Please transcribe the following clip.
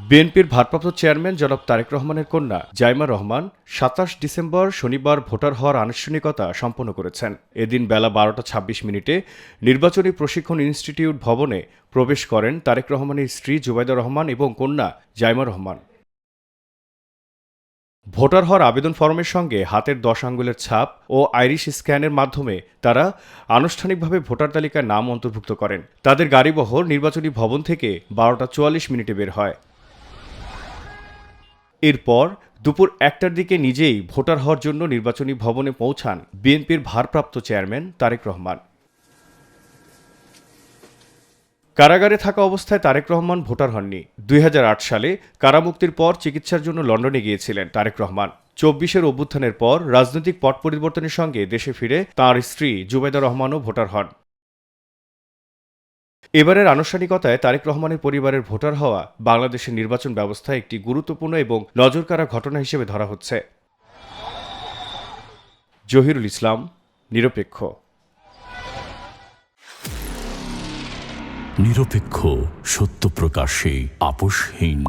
বিএনপির ভারপ্রাপ্ত চেয়ারম্যান জনাব তারেক রহমানের কন্যা জাইমা রহমান ২৭ ডিসেম্বর শনিবার ভোটার হওয়ার আনুষ্ঠানিকতা সম্পন্ন করেছেন। এদিন বেলা ১২টা ২৬ নির্বাচনী প্রশিক্ষণ ইনস্টিটিউট ভবনে প্রবেশ করেন তারেক রহমানের স্ত্রী জুবাইদা রহমান এবং কন্যা জাইমা রহমান। ভোটার হওয়ার আবেদন ফরমের সঙ্গে হাতের ১০ আঙ্গুলের ছাপ ও আইরিশ স্ক্যানের মাধ্যমে তারা আনুষ্ঠানিকভাবে ভোটার তালিকায় নাম অন্তর্ভুক্ত করেন। তাদের গাড়িবহর নির্বাচনী ভবন থেকে ১২টা ৪৪ বের হয়। এরপর দুপুর ১টার দিকে নিজেই ভোটার হওয়ার জন্য নির্বাচনী ভবনে পৌঁছান বিএনপির ভারপ্রাপ্ত চেয়ারম্যান তারেক রহমান। কারাগারে থাকা অবস্থায় তারেক রহমান ভোটার হননি। ২০০৮ সালে কারামুক্তির পর চিকিৎসার জন্য লন্ডনে গিয়েছিলেন তারেক রহমান। ২৪-এর অভ্যুত্থানের পর রাজনৈতিক পট পরিবর্তনের সঙ্গে দেশে ফিরে তাঁর স্ত্রী জুবাইদা রহমানও ভোটার হন। এবারের আনুষ্ঠানিকতায় তারেক রহমানের পরিবারের ভোটার হওয়া বাংলাদেশের নির্বাচন ব্যবস্থায় একটি গুরুত্বপূর্ণ এবং নজরকাড়া ঘটনা হিসেবে ধরা হচ্ছে। জহিরুল ইসলাম, নিরপেক্ষ। নিরপেক্ষ, সত্য প্রকাশে আপোষহীন।